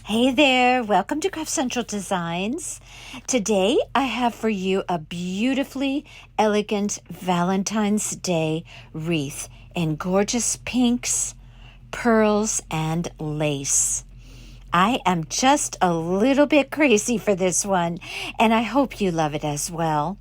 Hey there, welcome to Craft Central Designs. Today I have for you a beautifully elegant Valentine's Day wreath in gorgeous pinks, pearls, and lace. I am just a little bit crazy for this one, and I hope you love it as well.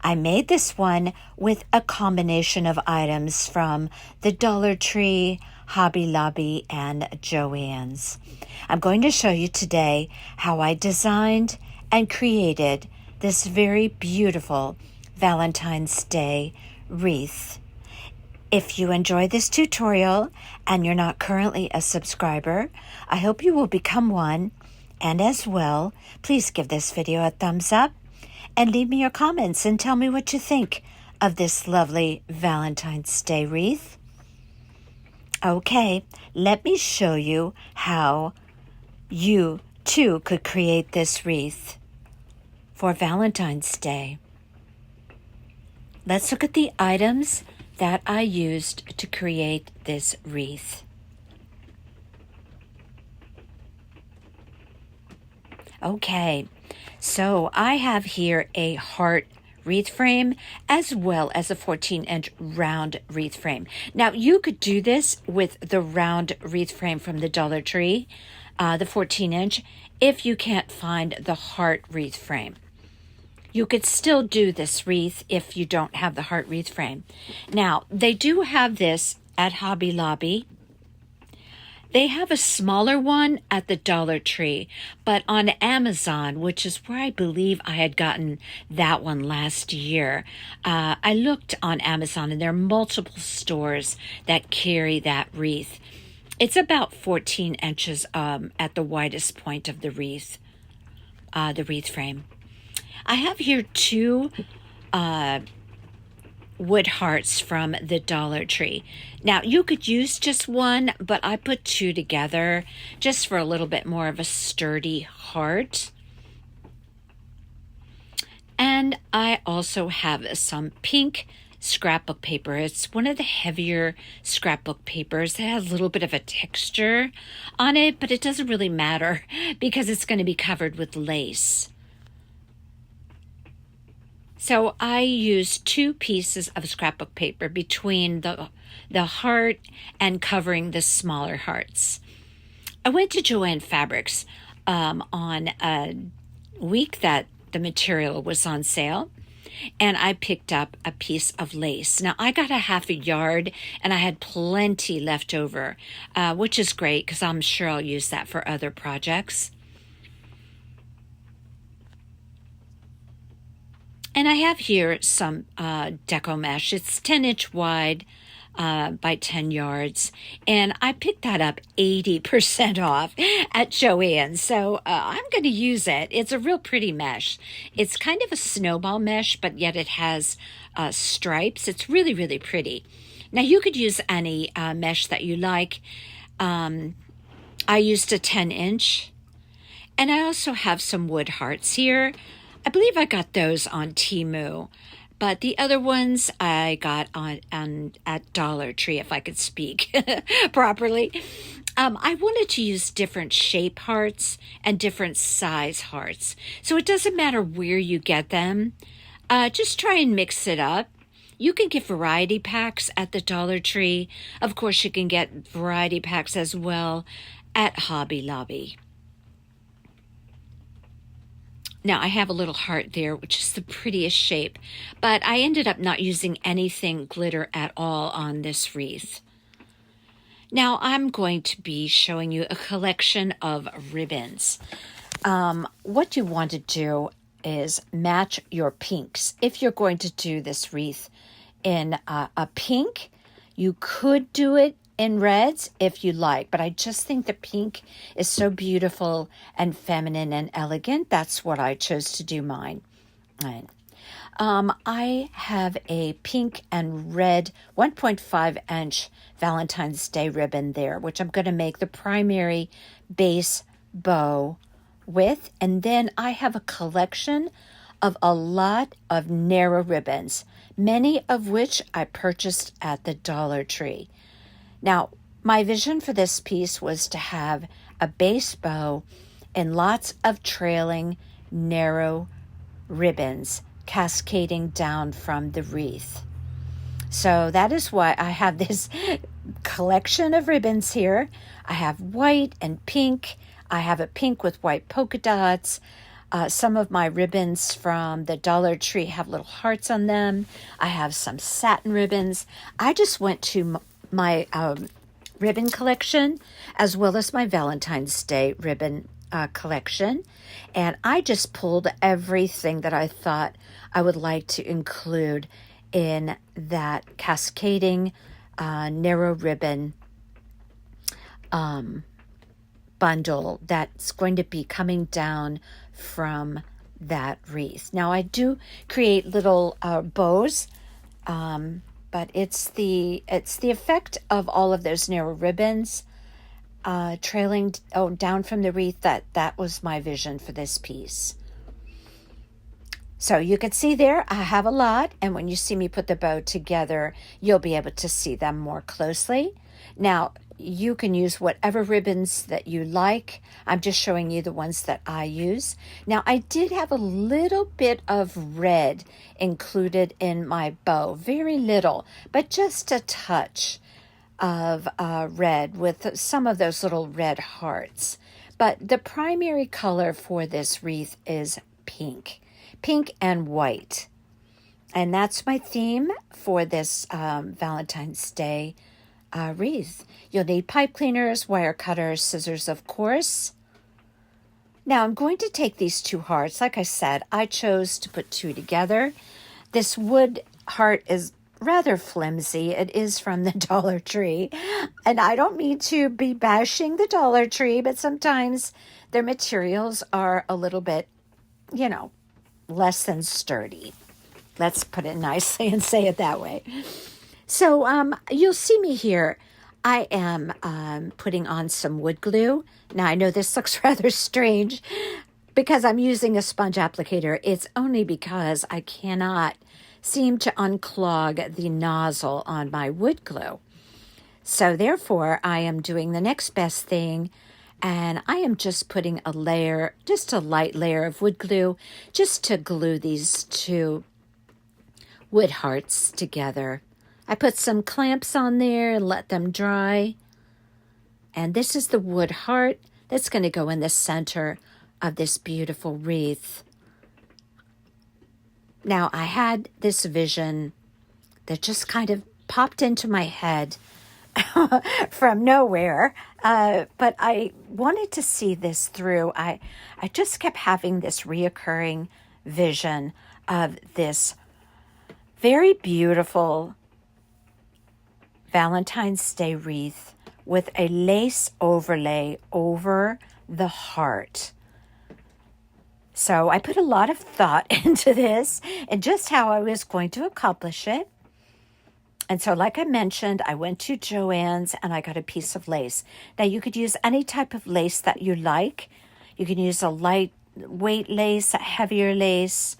I made this one with a combination of items from the Dollar Tree, Hobby Lobby, and Joann's. I'm going to show you today how I designed and created this very beautiful Valentine's Day wreath. If you enjoy this tutorial and you're not currently a subscriber, I hope you will become one. And as well, please give this video a thumbs up and leave me your comments and tell me what you think of this lovely Valentine's Day wreath. Okay, let me show you how you too could create this wreath for Valentine's Day. Let's look at the items that I used to create this wreath. Okay, so I have here a heart wreath frame as well as a 14-inch round wreath frame. Now you could do this with the round wreath frame from the Dollar Tree, the 14-inch, if you can't find the heart wreath frame. You could still do this wreath if you don't have the heart wreath frame. Now, they do have this at Hobby Lobby. They have a smaller one at the Dollar Tree, but on Amazon, which is where I believe I had gotten that one last year, I looked on Amazon and there are multiple stores that carry that wreath. It's about 14 inches at the widest point of the wreath frame. I have here two wood hearts from the Dollar Tree. Now, you could use just one, but I put two together just for a little bit more of a sturdy heart. And I also have some pink scrapbook paper. It's one of the heavier scrapbook papers. It has a little bit of a texture on it, but it doesn't really matter because it's going to be covered with lace. So I used two pieces of scrapbook paper between the heart and covering the smaller hearts. I went to Joann Fabrics on a week that the material was on sale, and I picked up a piece of lace. Now, I got a half a yard, and I had plenty left over, which is great because I'm sure I'll use that for other projects. And I have here some Deco mesh. It's 10-inch wide by 10 yards. And I picked that up 80% off at Joann. So I'm going to use it. It's a real pretty mesh. It's kind of a snowball mesh, but yet it has stripes. It's really, really pretty. Now, you could use any mesh that you like. I used a 10-inch. And I also have some wood hearts here. I believe I got those on Temu, but the other ones I got on at Dollar Tree, if I could speak properly. I wanted to use different shape hearts and different size hearts, so it doesn't matter where you get them. Just try and mix it up. You can get variety packs at the Dollar Tree. Of course, you can get variety packs as well at Hobby Lobby. Now, I have a little heart there, which is the prettiest shape, but I ended up not using anything glitter at all on this wreath. Now, I'm going to be showing you a collection of ribbons. What you want to do is match your pinks. If you're going to do this wreath in a pink, you could do it in reds if you like, but I just think the pink is so beautiful and feminine and elegant. That's what I chose to do mine. And, I have a pink and red 1.5-inch Valentine's Day ribbon there, which I'm going to make the primary base bow with. And then I have a collection of a lot of narrow ribbons, many of which I purchased at the Dollar Tree. Now, my vision for this piece was to have a base bow and lots of trailing narrow ribbons cascading down from the wreath. So that is why I have this collection of ribbons here. I have white and pink. I have a pink with white polka dots. Some of my ribbons from the Dollar Tree have little hearts on them. I have some satin ribbons. I just went to my ribbon collection as well as my Valentine's Day ribbon collection, and I just pulled everything that I thought I would like to include in that cascading narrow ribbon bundle that's going to be coming down from that wreath. Now I do create little bows, but it's the effect of all of those narrow ribbons trailing down from the wreath. That was my vision for this piece. So you can see there, I have a lot, and when you see me put the bow together, you'll be able to see them more closely. Now, you can use whatever ribbons that you like. I'm just showing you the ones that I use. Now, I did have a little bit of red included in my bow, very little, but just a touch of red with some of those little red hearts. But the primary color for this wreath is pink and white. And that's my theme for this Valentine's Day wreath. You'll need pipe cleaners, wire cutters, scissors, of course. Now I'm going to take these two hearts. Like I said, I chose to put two together. This wood heart is rather flimsy. It is from the Dollar Tree. And I don't mean to be bashing the Dollar Tree, but sometimes their materials are a little bit, less than sturdy. Let's put it nicely and say it that way. So you'll see me here. I am putting on some wood glue. Now I know this looks rather strange because I'm using a sponge applicator. It's only because I cannot seem to unclog the nozzle on my wood glue. So therefore I am doing the next best thing, and I am just putting a layer, just a light layer of wood glue, just to glue these two wood hearts together. I put some clamps on there and let them dry. And this is the wood heart that's going to go in the center of this beautiful wreath. Now, I had this vision that just kind of popped into my head from nowhere, but I wanted to see this through. I just kept having this reoccurring vision of this very beautiful Valentine's Day wreath with a lace overlay over the heart. So I put a lot of thought into this and just how I was going to accomplish it. And so, like I mentioned, I went to Joann's and I got a piece of lace. Now, you could use any type of lace that you like. You can use a lightweight lace, a heavier lace,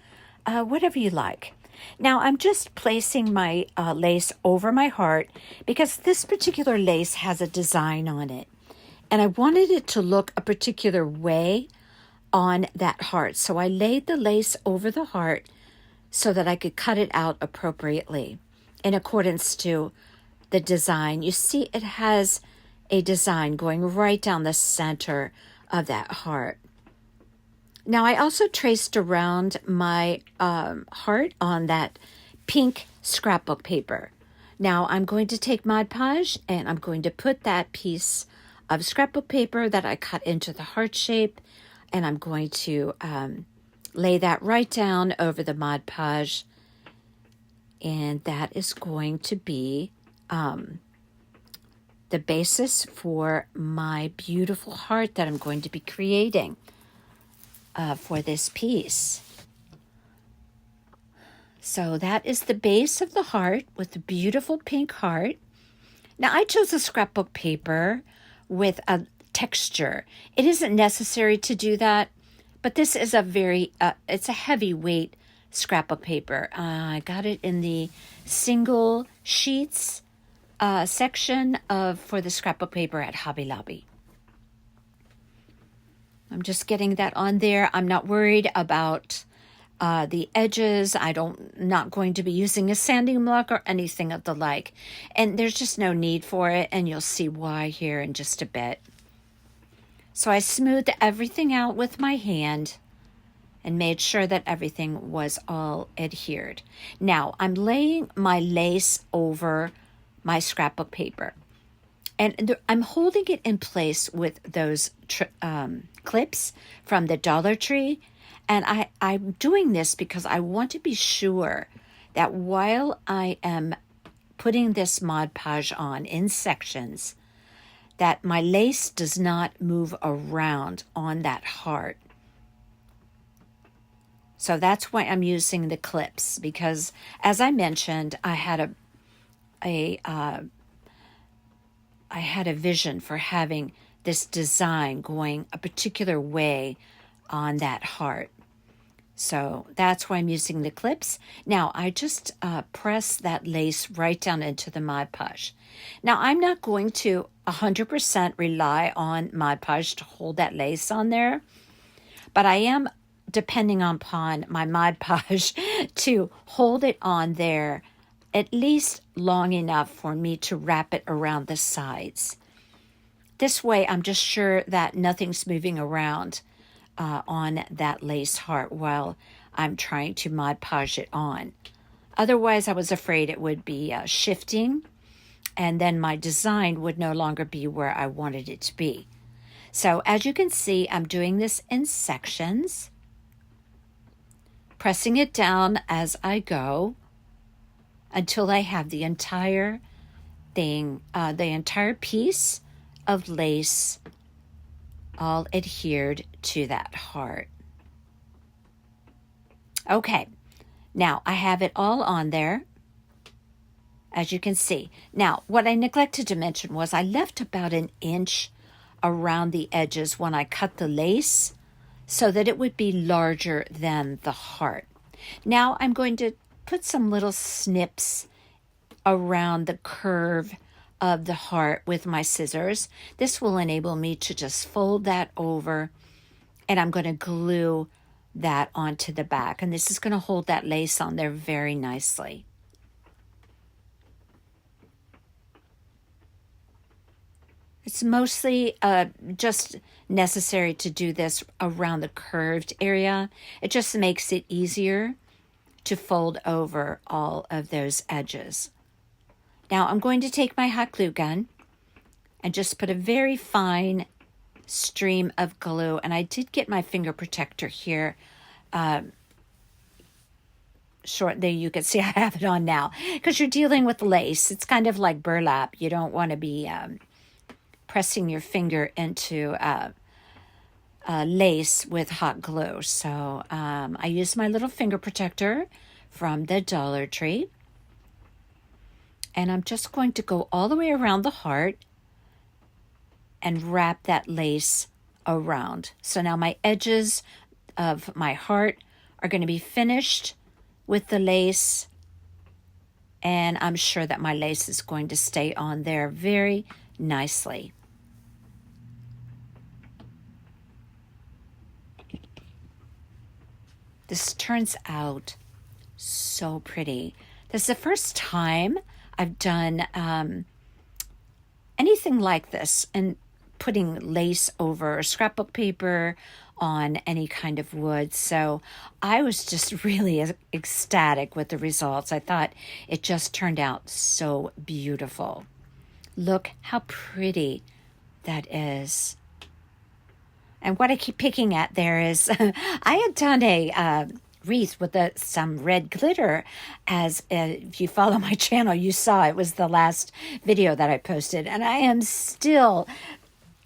whatever you like. Now, I'm just placing my lace over my heart because this particular lace has a design on it. And I wanted it to look a particular way on that heart. So I laid the lace over the heart so that I could cut it out appropriately in accordance to the design. You see, it has a design going right down the center of that heart. Now, I also traced around my heart on that pink scrapbook paper. Now, I'm going to take Mod Podge and I'm going to put that piece of scrapbook paper that I cut into the heart shape, and I'm going to lay that right down over the Mod Podge. And that is going to be the basis for my beautiful heart that I'm going to be creating for this piece. So that is the base of the heart with the beautiful pink heart. Now I chose a scrapbook paper with a texture. It isn't necessary to do that, but this is a very, it's a heavyweight scrapbook paper. I got it in the single sheets section for the scrapbook paper at Hobby Lobby. I'm just getting that on there. I'm not worried about the edges. Not going to be using a sanding block or anything of the like. And there's just no need for it, and you'll see why here in just a bit. So I smoothed everything out with my hand and made sure that everything was all adhered. Now I'm laying my lace over my scrapbook paper. And I'm holding it in place with those clips from the Dollar Tree. And I'm doing this because I want to be sure that while I am putting this Mod Podge on in sections, that my lace does not move around on that heart. So that's why I'm using the clips, because as I mentioned, I had a vision for having this design going a particular way on that heart. So that's why I'm using the clips. Now I just press that lace right down into the Mod Podge. Now I'm not going to 100% rely on Mod Podge to hold that lace on there, but I am depending upon my Mod Podge to hold it on there at least long enough for me to wrap it around the sides. This way I'm just sure that nothing's moving around on that lace heart while I'm trying to Mod Podge it on. Otherwise, I was afraid it would be shifting, and then my design would no longer be where I wanted it to be. So as you can see, I'm doing this in sections, pressing it down as I go until I have the entire thing, the entire piece of lace all adhered to that heart. Okay, now I have it all on there, as you can see. Now, what I neglected to mention was I left about an inch around the edges when I cut the lace so that it would be larger than the heart. Now I'm going to put some little snips around the curve of the heart with my scissors. This will enable me to just fold that over, and I'm going to glue that onto the back. And this is going to hold that lace on there very nicely. It's mostly just necessary to do this around the curved area. It just makes it easier to fold over all of those edges. Now I'm going to take my hot glue gun and just put a very fine stream of glue. And I did get my finger protector here. There you can see I have it on now. Because you're dealing with lace. It's kind of like burlap. You don't want to be pressing your finger into lace with hot glue. So I use my little finger protector from the Dollar Tree. And I'm just going to go all the way around the heart and wrap that lace around. So now my edges of my heart are going to be finished with the lace. And I'm sure that my lace is going to stay on there very nicely. This turns out so pretty. This is the first time I've done anything like this, and putting lace over scrapbook paper on any kind of wood. So I was just really ecstatic with the results. I thought it just turned out so beautiful. Look how pretty that is. And what I keep picking at there is I had done a wreath with some red glitter. As if you follow my channel, you saw it was the last video that I posted. And I am still,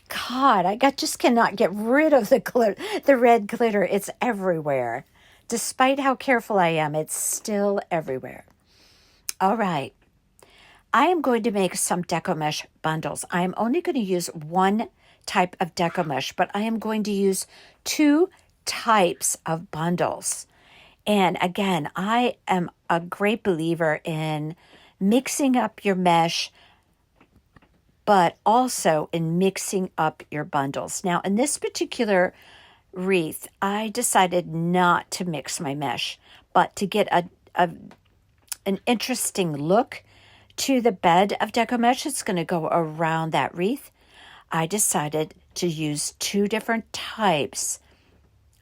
God, I just cannot get rid of the red glitter. It's everywhere. Despite how careful I am, it's still everywhere. All right. I am going to make some Deco Mesh bundles. I am only going to use one type of Deco Mesh, but I am going to use 2 types of bundles. And again, I am a great believer in mixing up your mesh but also in mixing up your bundles. Now, in this particular wreath, I decided not to mix my mesh, but to get an interesting look to the bed of Deco mesh that's going to go around that wreath. I decided to use two different types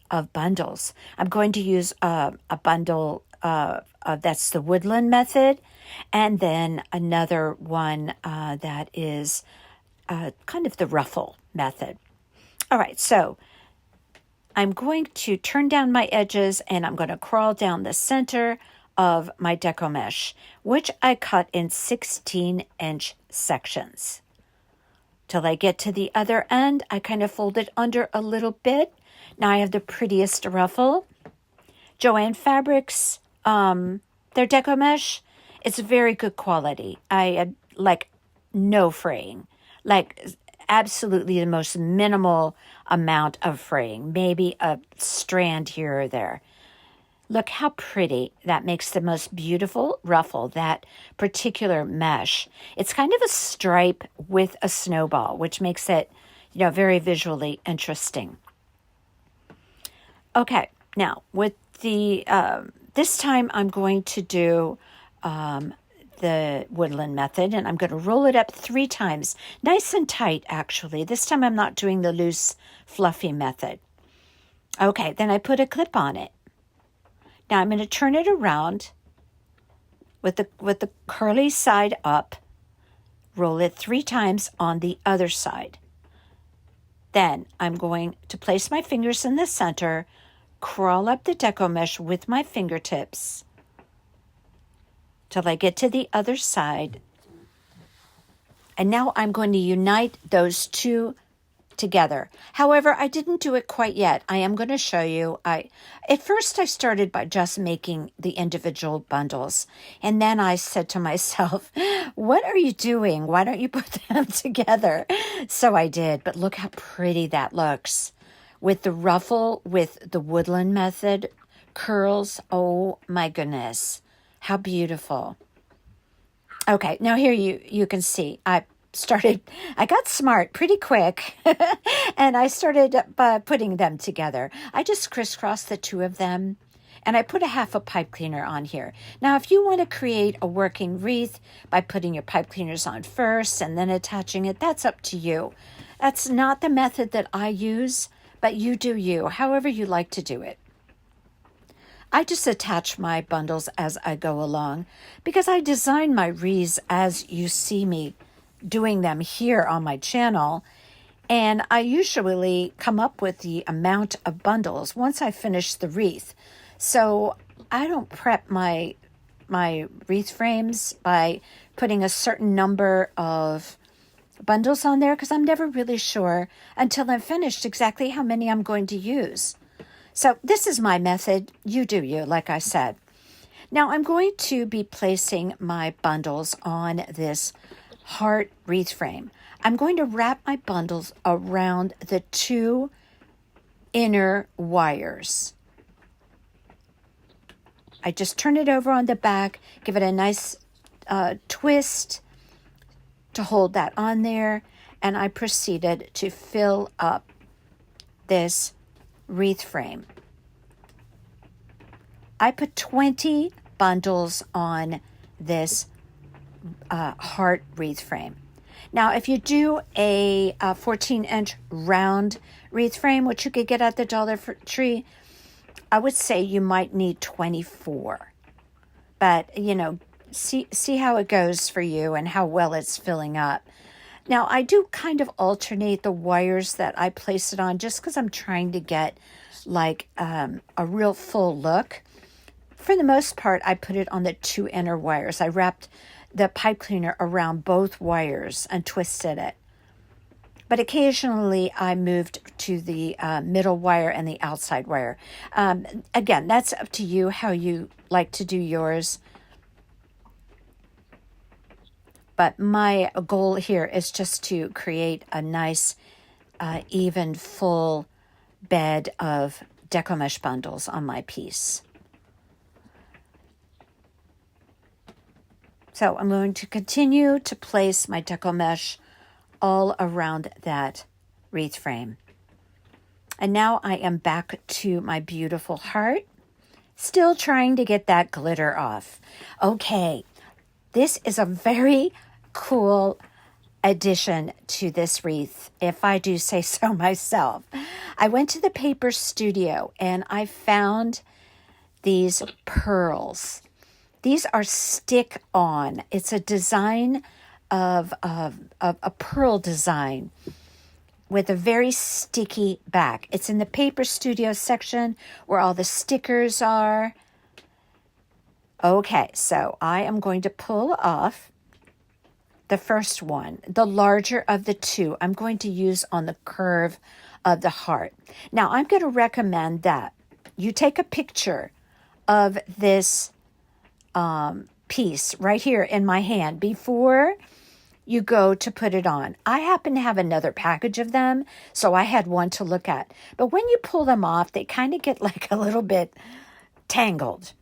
of bundles. I'm going to use a bundle that's the woodland method, and then another one that is kind of the ruffle method. All right, so I'm going to turn down my edges and I'm going to crawl down the center of my Deco mesh, which I cut in 16-inch sections. Till I get to the other end, I kind of fold it under a little bit. Now I have the prettiest ruffle. Joann Fabrics, their Deco mesh, it's very good quality. I like no fraying, like absolutely the most minimal amount of fraying, maybe a strand here or there. Look how pretty. That makes the most beautiful ruffle, that particular mesh. It's kind of a stripe with a snowball, which makes it, very visually interesting. Okay, now with the, this time I'm going to do the woodland method, and I'm going to roll it up 3 times, nice and tight actually. This time I'm not doing the loose, fluffy method. Okay, then I put a clip on it. Now I'm going to turn it around with the curly side up, roll it 3 times on the other side. Then I'm going to place my fingers in the center, crawl up the Deco mesh with my fingertips till I get to the other side. And now I'm going to unite those two together. However, I didn't do it quite yet. I am going to show you. At first I started by just making the individual bundles. And then I said to myself, what are you doing? Why don't you put them together? So I did, but look how pretty that looks. With the ruffle, with the woodland method, curls. Oh my goodness. How beautiful. Okay, now here you can see I got smart pretty quick, and I started putting them together. I just crisscrossed the two of them, and I put a half a pipe cleaner on here. Now, if you want to create a working wreath by putting your pipe cleaners on first and then attaching it, that's up to you. That's not the method that I use, but you do you, however you like to do it. I just attach my bundles as I go along because I design my wreaths as you see me doing them here on my channel, and I usually come up with the amount of bundles once I finish the wreath. So I don't prep my wreath frames by putting a certain number of bundles on there because I'm never really sure until I'm finished exactly how many I'm going to use. So this is my method. You do you, like I said. Now I'm going to be placing my bundles on this heart wreath frame. I'm going to wrap my bundles around the 2 inner wires. I just turn it over on the back, give it a nice twist to hold that on there, and I proceeded to fill up this wreath frame. I put 20 bundles on this heart wreath frame. Now, if you do a 14-inch round wreath frame, which you could get at the Dollar Tree, I would say you might need 24. But, see how it goes for you and how well it's filling up. Now, I do kind of alternate the wires that I place it on just because I'm trying to get like a real full look. For the most part, I put it on the 2 inner wires. I wrapped the pipe cleaner around both wires and twisted it. But occasionally I moved to the middle wire and the outside wire. Again, that's up to you how you like to do yours. But my goal here is just to create a nice, even, full bed of Deco mesh bundles on my piece. So I'm going to continue to place my Deco mesh all around that wreath frame. And now I am back to my beautiful heart, still trying to get that glitter off. Okay, this is a very cool addition to this wreath, if I do say so myself. I went to the paper studio and I found these pearls. These are stick-on. It's a design of a pearl design with a very sticky back. It's in the paper studio section where all the stickers are. Okay, so I am going to pull off the first one, the larger of the two. I'm going to use on the curve of the heart. Now, I'm going to recommend that you take a picture of this piece right here in my hand before you go to put it on. I happen to have another package of them, so I had one to look at. But when you pull them off, they kind of get like a little bit tangled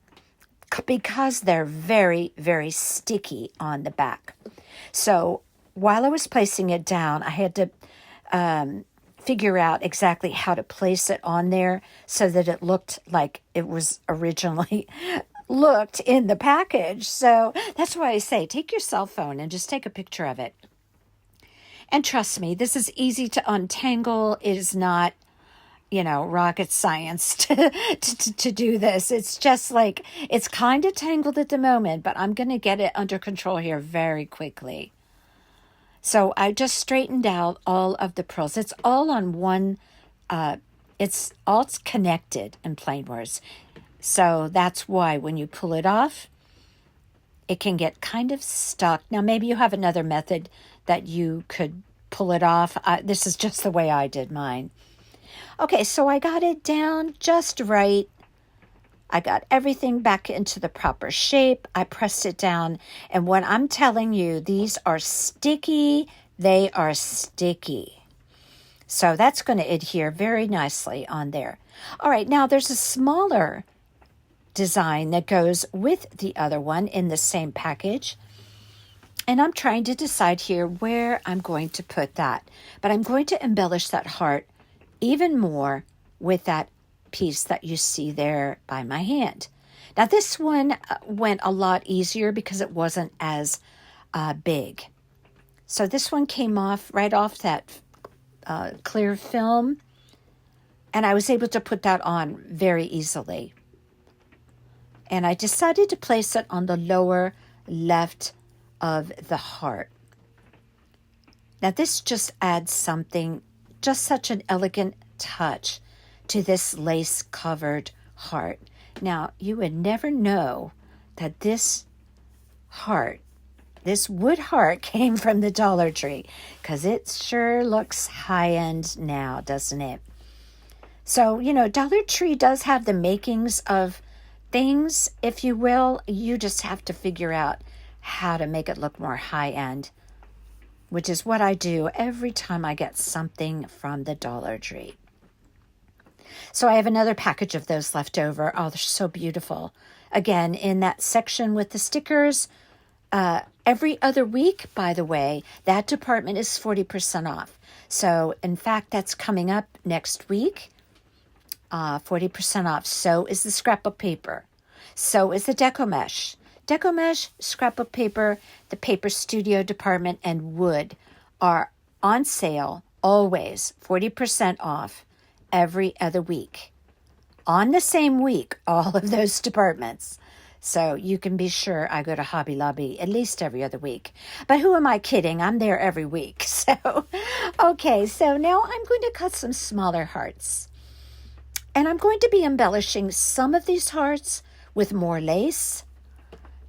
because they're very, very sticky on the back. So while I was placing it down, I had to figure out exactly how to place it on there so that it looked like it was originally looked in the package. So that's why I say take your cell phone and just take a picture of it. And trust me, this is easy to untangle. It is not, rocket science to do this. It's just like, it's kind of tangled at the moment, but I'm going to get it under control here very quickly. So I just straightened out all of the pearls. It's all on one, it's all connected in plain words. So that's why when you pull it off, it can get kind of stuck. Now, maybe you have another method that you could pull it off. This is just the way I did mine. Okay, so I got it down just right. I got everything back into the proper shape. I pressed it down. And when I'm telling you, these are sticky, they are sticky. So that's going to adhere very nicely on there. All right, now there's a smaller design that goes with the other one in the same package. And I'm trying to decide here where I'm going to put that. But I'm going to embellish that heart even more with that piece that you see there by my hand. Now this one went a lot easier because it wasn't as big. So this one came off right off that clear film, and I was able to put that on very easily. And I decided to place it on the lower left of the heart. Now this just adds something, just such an elegant touch to this lace-covered heart. Now, you would never know that this heart, this wood heart, came from the Dollar Tree, because it sure looks high-end now, doesn't it? So, Dollar Tree does have the makings of things, if you will. You just have to figure out how to make it look more high-end, which is what I do every time I get something from the Dollar Tree. So I have another package of those left over. Oh, they're so beautiful. Again, in that section with the stickers, every other week, by the way, that department is 40% off. So, in fact, that's coming up next week, 40% off. So is the scrapbook paper. So is the Deco mesh. Deco mesh, scrapbook paper, the paper studio department, and wood are on sale always, 40% off every other week. On the same week, all of those departments. So you can be sure I go to Hobby Lobby at least every other week. But who am I kidding? I'm there every week. So, okay, so now I'm going to cut some smaller hearts. And I'm going to be embellishing some of these hearts with more lace.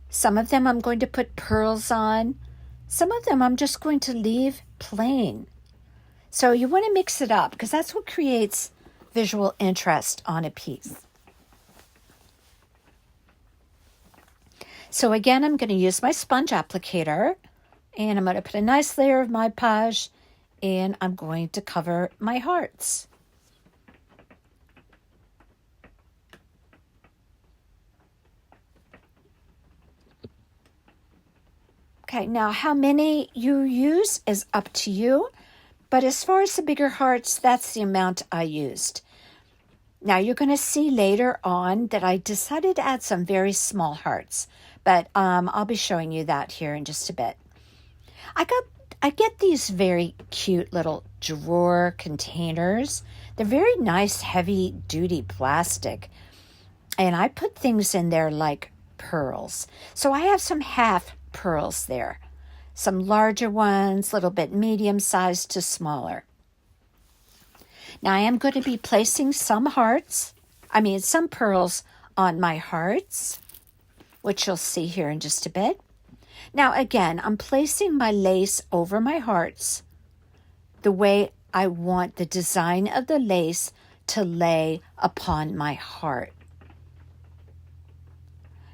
Some of them I'm going to put pearls on. Some of them I'm just going to leave plain. So you want to mix it up because that's what creates visual interest on a piece. So again, I'm going to use my sponge applicator, and I'm going to put a nice layer of Mod Podge, and I'm going to cover my hearts. Okay, now how many you use is up to you, but as far as the bigger hearts, that's the amount I used. Now you're going to see later on that I decided to add some very small hearts, but I'll be showing you that here in just a bit. I get these very cute little drawer containers. They're very nice, heavy-duty plastic, and I put things in there like pearls. So I have some half pearls there, some larger ones, a little bit medium-sized to smaller. Now I am going to be placing some pearls on my hearts, which you'll see here in just a bit. Now again, I'm placing my lace over my hearts the way I want the design of the lace to lay upon my heart.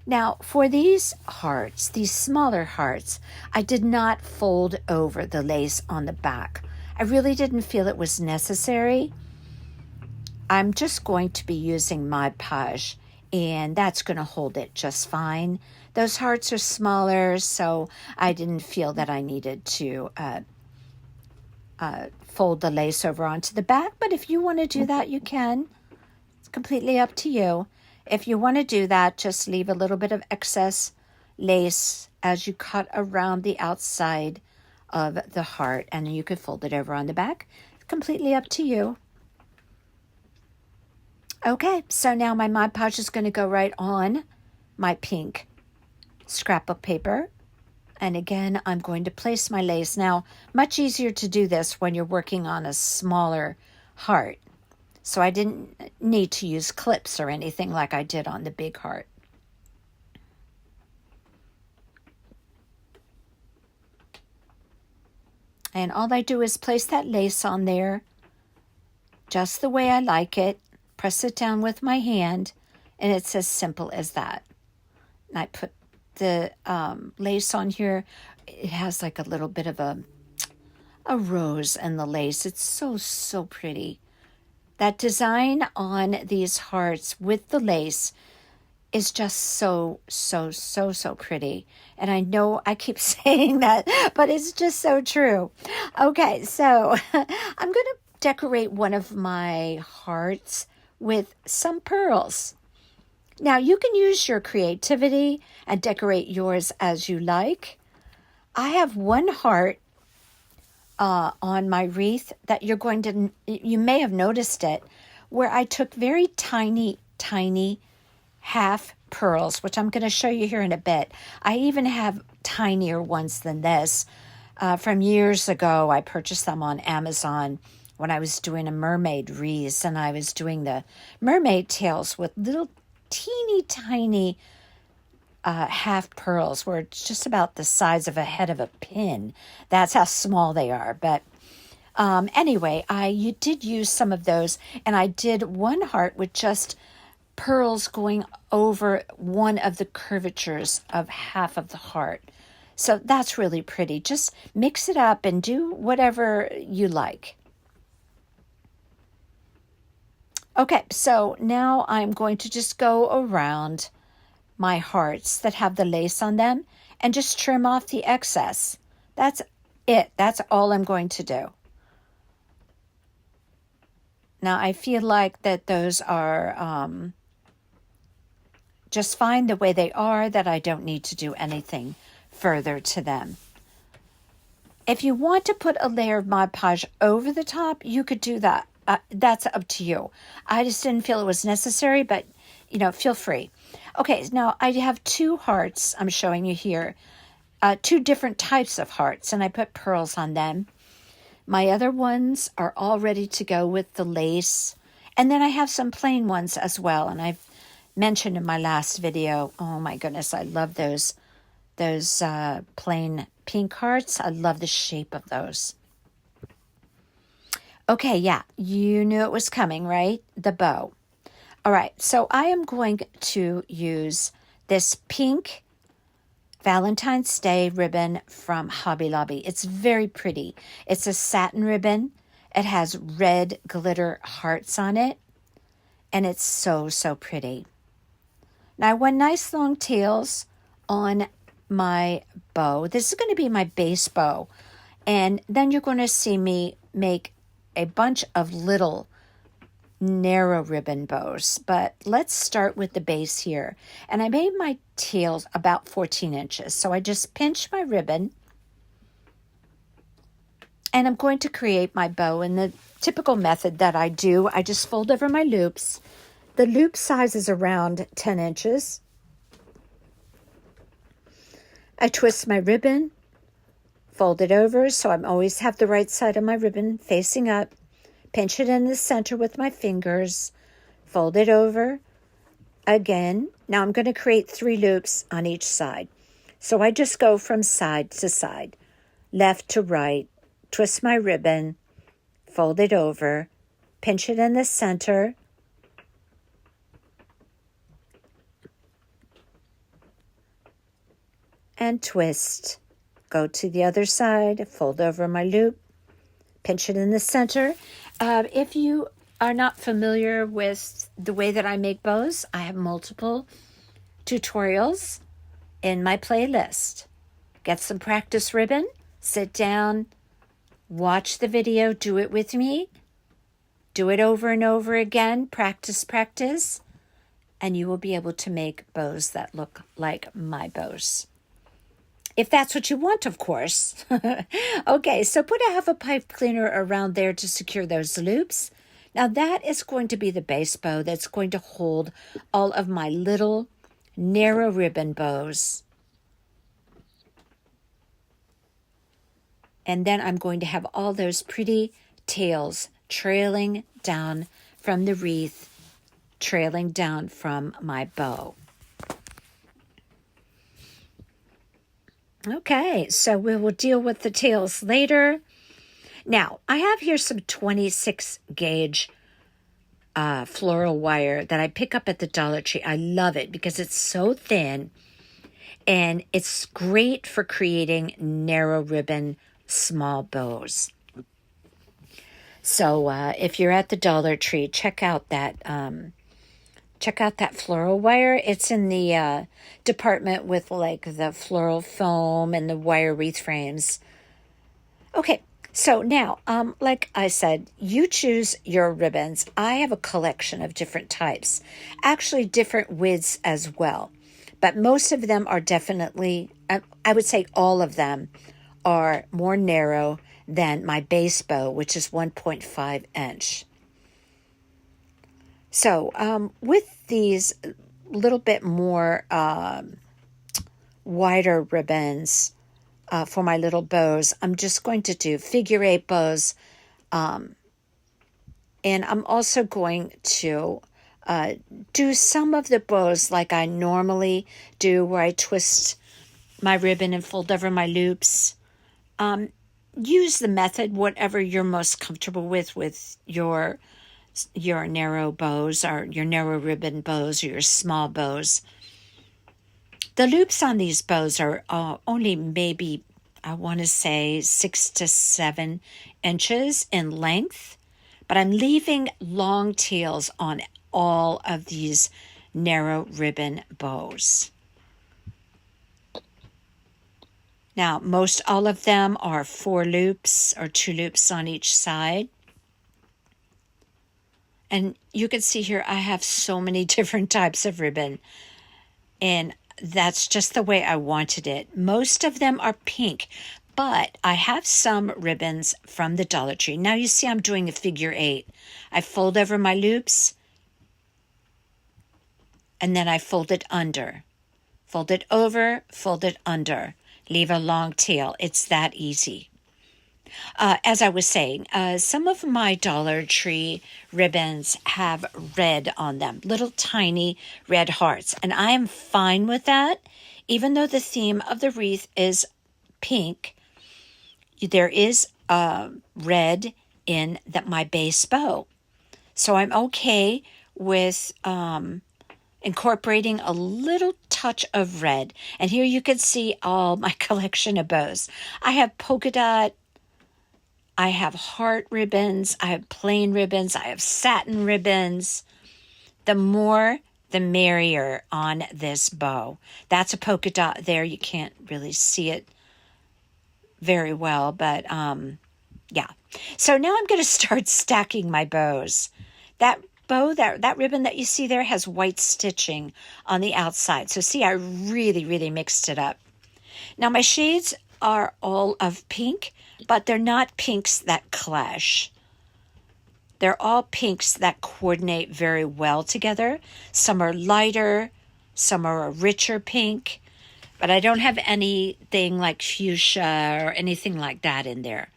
Now, for these hearts, these smaller hearts, I did not fold over the lace on the back. I really didn't feel it was necessary. I'm just going to be using Mod Podge, and that's going to hold it just fine. Those hearts are smaller, so I didn't feel that I needed to fold the lace over onto the back. But if you want to do that, you can. It's completely up to you. If you want to do that, just leave a little bit of excess lace as you cut around the outside of the heart, and then you could fold it over on the back. It's completely up to you. Okay, so now my Mod Podge is going to go right on my pink scrapbook paper. And again, I'm going to place my lace. Now, much easier to do this when you're working on a smaller heart. So I didn't need to use clips or anything like I did on the big heart. And all I do is place that lace on there just the way I like it. Press it down with my hand, and it's as simple as that. And I put the lace on here. It has like a little bit of a rose in the lace. It's so pretty. That design on these hearts with the lace is just so pretty. And I know I keep saying that, but it's just so true. Okay, so I'm going to decorate one of my hearts with some pearls. Now, you can use your creativity and decorate yours as you like. I have one heart on my wreath that you may have noticed it, where I took very tiny half pearls, which I'm going to show you here in a bit. I even have tinier ones than this. From years ago, I purchased them on Amazon when I was doing a mermaid wreath, and I was doing the mermaid tails with little teeny tiny half pearls, where it's just about the size of a head of a pin. That's how small they are. But anyway, you did use some of those, and I did one heart with just pearls going over one of the curvatures of half of the heart. So that's really pretty. Just mix it up and do whatever you like. Okay, so now I'm going to just go around my hearts that have the lace on them and just trim off the excess. That's it. That's all I'm going to do. Now, I feel like that those are just fine the way they are, that I don't need to do anything further to them. If you want to put a layer of Mod Podge over the top, you could do that. That's up to you. I just didn't feel it was necessary, but, feel free. Okay, now I have two hearts I'm showing you here. Two different types of hearts, and I put pearls on them. My other ones are all ready to go with the lace. And then I have some plain ones as well, and I've mentioned in my last video, oh my goodness, I love those plain pink hearts. I love the shape of those. Okay, yeah, you knew it was coming, right? The bow. All right, so I am going to use this pink Valentine's Day ribbon from Hobby Lobby. It's very pretty. It's a satin ribbon. It has red glitter hearts on it, and it's so pretty. Now I want nice long tails on my bow. This is going to be my base bow. And then you're going to see me make a bunch of little narrow ribbon bows. But let's start with the base here. And I made my tails about 14 inches. So I just pinched my ribbon. And I'm going to create my bow in the typical method that I do. I just fold over my loops. The loop size is around 10 inches. I twist my ribbon, fold it over so I always have the right side of my ribbon facing up, pinch it in the center with my fingers, fold it over again. Now I'm going to create 3 loops on each side. So I just go from side to side, left to right, twist my ribbon, fold it over, pinch it in the center, and twist. Go to the other side, fold over my loop, pinch it in the center. If you are not familiar with the way that I make bows, I have multiple tutorials in my playlist. Get some practice ribbon, sit down, watch the video, do it with me, do it over and over again, practice, and you will be able to make bows that look like my bows. If that's what you want, of course. Okay, so put a half a pipe cleaner around there to secure those loops. Now that is going to be the base bow that's going to hold all of my little narrow ribbon bows. And then I'm going to have all those pretty tails trailing down from the wreath, trailing down from my bow. Okay, so we will deal with the tails later. Now, I have here some 26 gauge floral wire that I pick up at the Dollar Tree. I love it because it's so thin and it's great for creating narrow ribbon small bows. So if you're at the Dollar Tree, check out that floral wire. It's in the department with like the floral foam and the wire wreath frames. Okay, so now, like I said, you choose your ribbons. I have a collection of different types, actually different widths as well. But most of them are definitely, I would say all of them are more narrow than my base bow, which is 1.5 inch. So with these little bit more wider ribbons for my little bows, I'm just going to do figure 8 bows. And I'm also going to do some of the bows like I normally do, where I twist my ribbon and fold over my loops. Use the method, whatever you're most comfortable with your narrow bows or your narrow ribbon bows or your small bows. The loops on these bows are only maybe, I want to say 6 to 7 inches in length, but I'm leaving long tails on all of these narrow ribbon bows. Now, most all of them are 4 loops or 2 loops on each side. And you can see here, I have so many different types of ribbon. And that's just the way I wanted it. Most of them are pink, but I have some ribbons from the Dollar Tree. Now you see I'm doing a figure 8. I fold over my loops, and then I fold it under. Fold it over, fold it under. Leave a long tail. It's that easy. As I was saying, some of my Dollar Tree ribbons have red on them, little tiny red hearts, and I am fine with that. Even though the theme of the wreath is pink, there is red in my base bow. So I'm okay with incorporating a little touch of red. And here you can see all my collection of bows. I have polka dot, I have heart ribbons, I have plain ribbons, I have satin ribbons. The more the merrier on this bow. That's a polka dot there. You can't really see it very well, but yeah. So now I'm going to start stacking my bows. That bow, that ribbon that you see there has white stitching on the outside. So see, I really mixed it up. Now my shades are all of pink, but they're not pinks that clash. They're all pinks that coordinate very well together. Some are lighter, some are a richer pink, but I don't have anything like fuchsia or anything like that in there.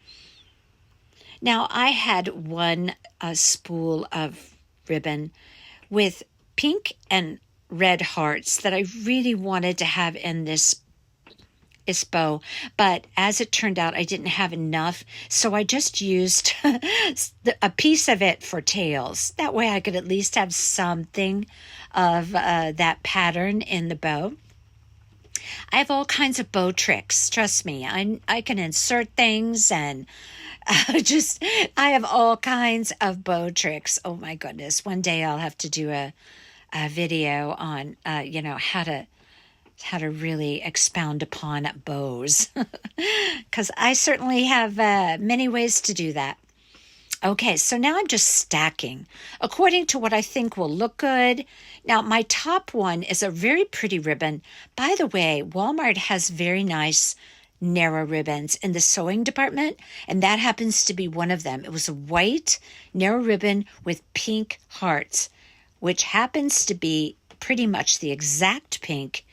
Now, I had one spool of ribbon with pink and red hearts that I really wanted to have in this bow, but as it turned out, I didn't have enough, so I just used a piece of it for tails. That way I could at least have something of that pattern in the bow. I have all kinds of bow tricks, trust me. I can insert things and I have all kinds of bow tricks. Oh my goodness. One day I'll have to do a video on, how to really expound upon bows, because I certainly have many ways to do that. Okay, so now I'm just stacking according to what I think will look good. Now, my top one is a very pretty ribbon. By the way, Walmart has very nice narrow ribbons in the sewing department, and that happens to be one of them. It was a white narrow ribbon with pink hearts, which happens to be pretty much the exact pink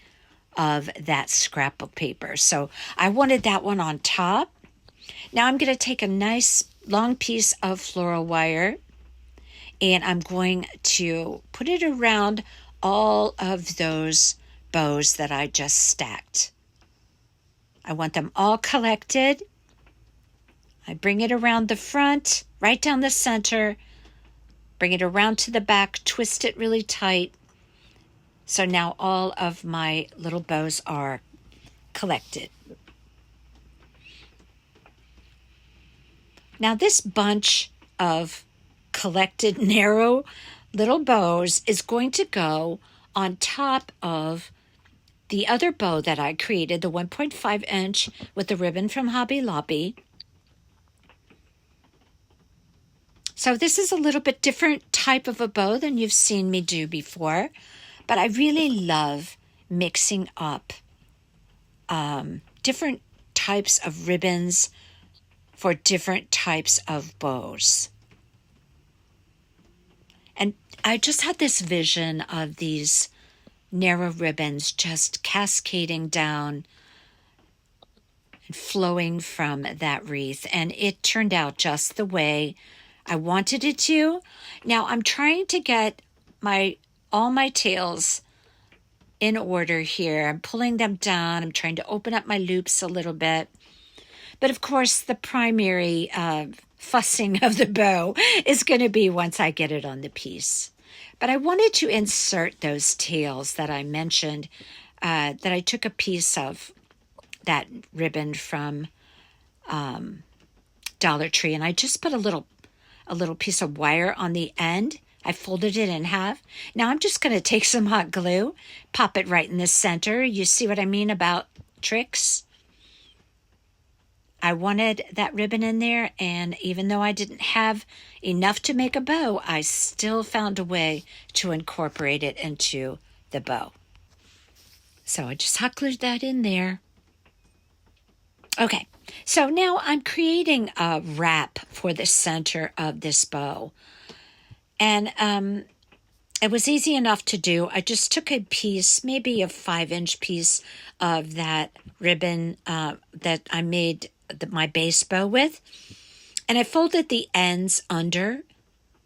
of that scrap of paper. So I wanted that one on top. Now I'm going to take a nice long piece of floral wire and I'm going to put it around all of those bows that I just stacked. I want them all collected. I bring it around the front, right down the center, bring it around to the back, twist it really tight. So now all of my little bows are collected. Now this bunch of collected narrow little bows is going to go on top of the other bow that I created, the 1.5 inch with the ribbon from Hobby Lobby. So this is a little bit different type of a bow than you've seen me do before. But I really love mixing up different types of ribbons for different types of bows. And I just had this vision of these narrow ribbons just cascading down and flowing from that wreath. And it turned out just the way I wanted it to. Now I'm trying to get all my tails in order here. I'm pulling them down. I'm trying to open up my loops a little bit. But of course, the primary fussing of the bow is going to be once I get it on the piece. But I wanted to insert those tails that I mentioned, that I took a piece of that ribbon from Dollar Tree, and I just put a little piece of wire on the end. I folded it in half. Now I'm just going to take some hot glue, pop it right in the center. You see what I mean about tricks? I wanted that ribbon in there, and even though I didn't have enough to make a bow, I still found a way to incorporate it into the bow. So I just hot glued that in there. Okay, so now I'm creating a wrap for the center of this bow. And it was easy enough to do. I just took a piece, maybe a 5-inch piece of that ribbon that I made my base bow with. And I folded the ends under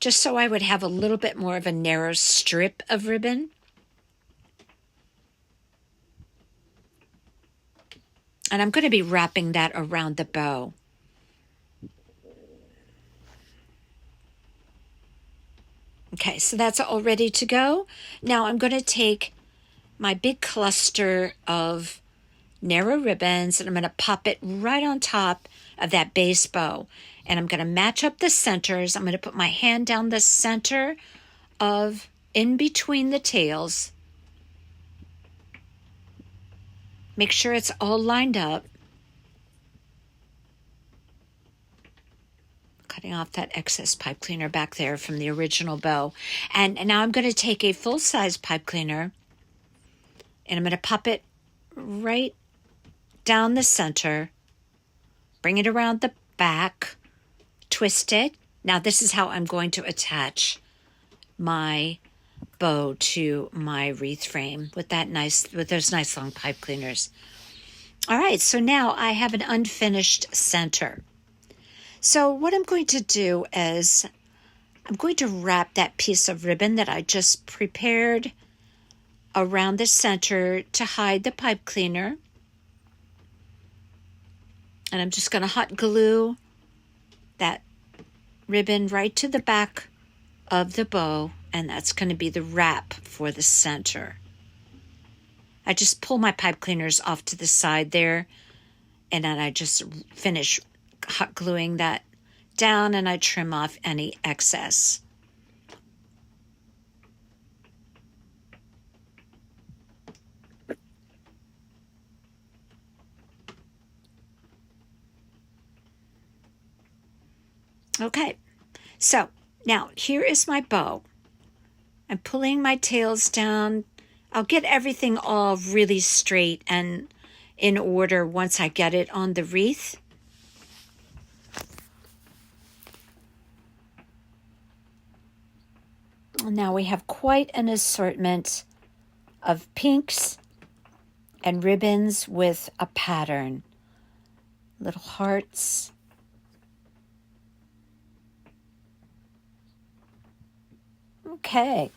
just so I would have a little bit more of a narrow strip of ribbon. And I'm going to be wrapping that around the bow. Okay, so that's all ready to go. Now I'm going to take my big cluster of narrow ribbons and I'm going to pop it right on top of that base bow. And I'm going to match up the centers. I'm going to put my hand down the center of in between the tails. Make sure it's all lined up. Cutting off that excess pipe cleaner back there from the original bow. And now I'm going to take a full-size pipe cleaner and I'm going to pop it right down the center, bring it around the back, twist it. Now this is how I'm going to attach my bow to my wreath frame with those nice long pipe cleaners. All right, so now I have an unfinished center. So what I'm going to do is I'm going to wrap that piece of ribbon that I just prepared around the center to hide the pipe cleaner. And I'm just going to hot glue that ribbon right to the back of the bow, and that's going to be the wrap for the center. I just pull my pipe cleaners off to the side there, and then I just finish hot gluing that down, and I trim off any excess. Okay, so now here is my bow. I'm pulling my tails down. I'll get everything all really straight and in order once I get it on the wreath. Now we have quite an assortment of pinks and ribbons with a pattern. Little hearts. Okay.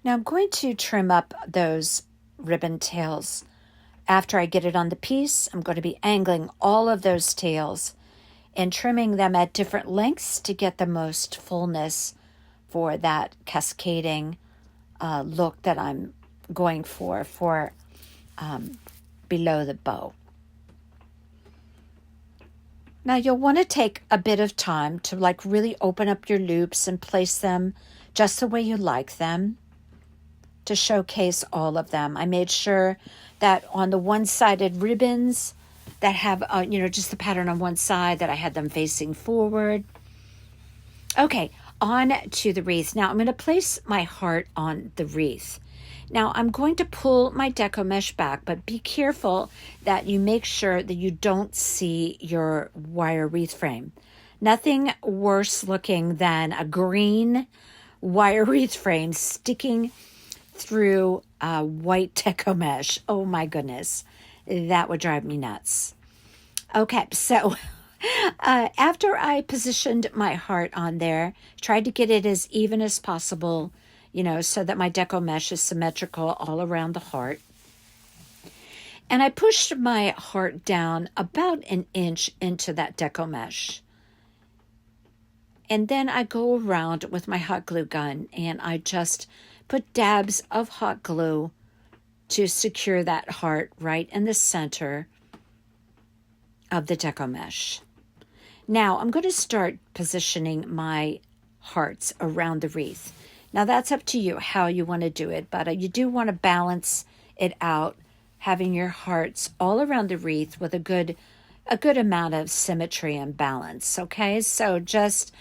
Now I'm going to trim up those ribbon tails. After I get it on the piece, I'm going to be angling all of those tails and trimming them at different lengths to get the most fullness for that cascading look that I'm going for below the bow. Now you'll want to take a bit of time to really open up your loops and place them just the way you like them to showcase all of them. I made sure that on the one-sided ribbons that have, just the pattern on one side, that I had them facing forward. Okay, on to the wreath. Now I'm going to place my heart on the wreath. Now I'm going to pull my deco mesh back, but be careful that you make sure that you don't see your wire wreath frame. Nothing worse looking than a green wire wreath frame sticking through white deco mesh. Oh my goodness, that would drive me nuts. Okay, so after I positioned my heart on there, tried to get it as even as possible, so that my deco mesh is symmetrical all around the heart. And I pushed my heart down about an inch into that deco mesh. And then I go around with my hot glue gun and I just put dabs of hot glue to secure that heart right in the center of the deco mesh. Now I'm going to start positioning my hearts around the wreath. Now that's up to you how you want to do it, but you do want to balance it out, having your hearts all around the wreath with a good amount of symmetry and balance. Okay, so just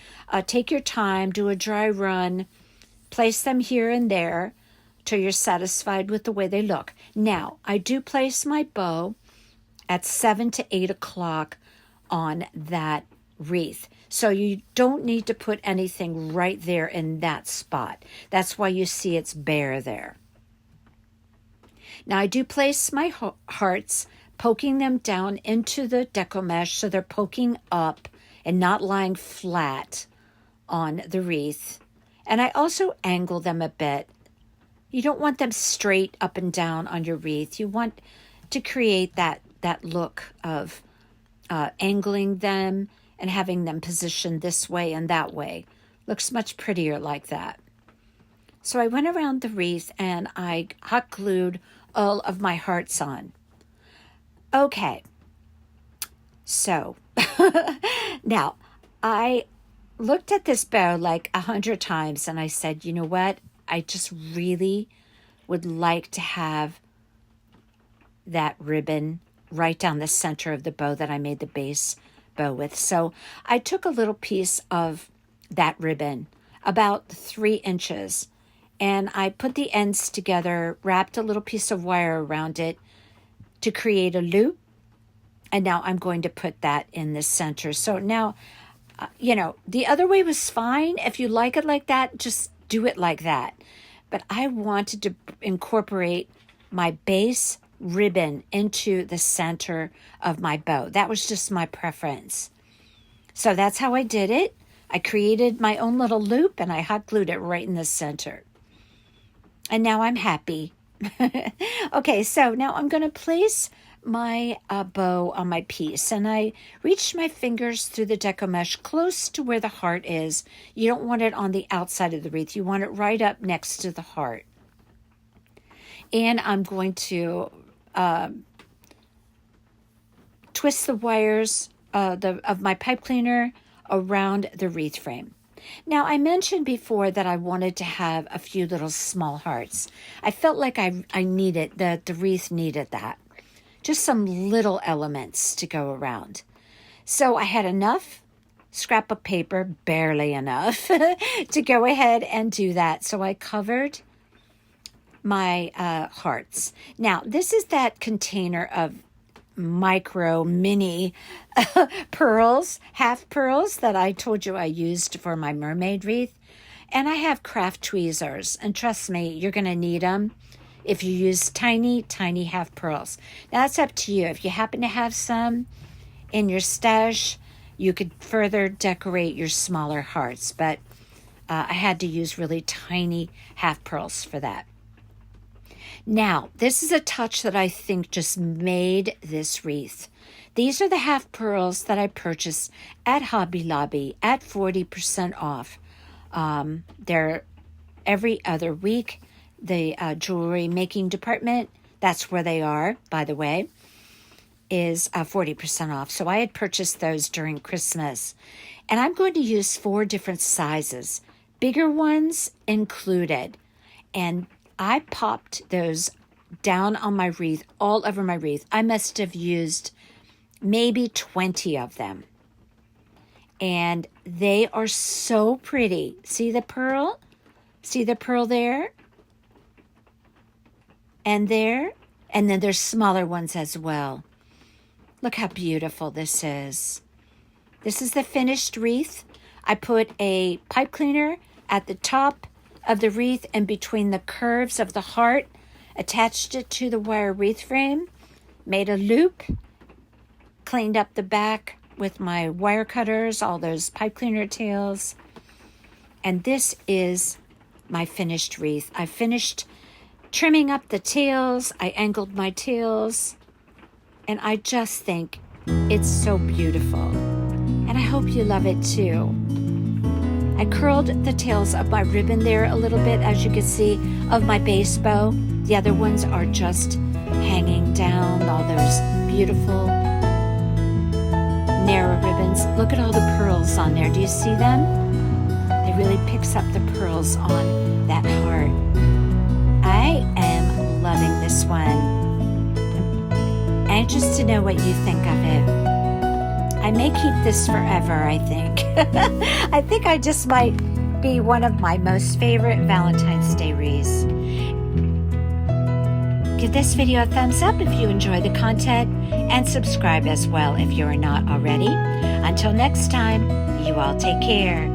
take your time, do a dry run, place them here and there till you're satisfied with the way they look. Now, I do place my bow at 7 to 8 o'clock on that wreath. So you don't need to put anything right there in that spot. That's why you see it's bare there. Now I do place my hearts, poking them down into the deco mesh so they're poking up and not lying flat on the wreath. And I also angle them a bit. You don't want them straight up and down on your wreath. You want to create that look of angling them and having them positioned this way and that way. Looks much prettier like that. So I went around the wreath and I hot glued all of my hearts on. Okay. So now I looked at this bow like 100 times and I said, you know what? I just really would like to have that ribbon right down the center of the bow that I made the base bow with. So I took a little piece of that ribbon, about 3 inches, and I put the ends together, wrapped a little piece of wire around it to create a loop. And now I'm going to put that in the center. So now, the other way was fine. If you like it like that, just do it like that. But I wanted to incorporate my base ribbon into the center of my bow. That was just my preference. So that's how I did it. I created my own little loop and I hot glued it right in the center. And now I'm happy. Okay, so now I'm going to place my bow on my piece, and I reached my fingers through the deco mesh close to where the heart is. You don't want it on the outside of the wreath. You want it right up next to the heart. And I'm going to twist the wires of my pipe cleaner around the wreath frame. Now, I mentioned before that I wanted to have a few little small hearts. I felt like I needed, that the wreath needed that. Just some little elements to go around. So I had enough scrap of paper, barely enough, to go ahead and do that. So I covered my hearts. Now, this is that container of micro mini pearls, half pearls that I told you I used for my mermaid wreath. And I have craft tweezers, and trust me, you're going to need them if you use tiny half pearls. Now that's up to you. If you happen to have some in your stash, you could further decorate your smaller hearts, but I had to use really tiny half pearls for that. Now, this is a touch that I think just made this wreath. These are the half pearls that I purchased at Hobby Lobby at 40% off. They're every other week. The jewelry making department, that's where they are, by the way, is 40% off. So I had purchased those during Christmas. And I'm going to use 4 different sizes, bigger ones included. And I popped those down on my wreath, all over my wreath. I must have used maybe 20 of them. And they are so pretty. See the pearl? See the pearl there? And there? And then there's smaller ones as well. Look how beautiful this is. This is the finished wreath. I put a pipe cleaner at the top of the wreath and between the curves of the heart, attached it to the wire wreath frame, made a loop, cleaned up the back with my wire cutters, all those pipe cleaner tails. And this is my finished wreath. I finished trimming up the tails. I angled my tails. And I just think it's so beautiful. And I hope you love it too. I curled the tails of my ribbon there a little bit, as you can see, of my base bow. The other ones are just hanging down, all those beautiful narrow ribbons. Look at all the pearls on there. Do you see them? It really picks up the pearls on that heart. I am loving this one. I'm anxious to know what you think of it. I may keep this forever, I think. I think I just might be one of my most favorite Valentine's Day wreaths. Give this video a thumbs up if you enjoy the content, and subscribe as well if you are not already. Until next time, you all take care.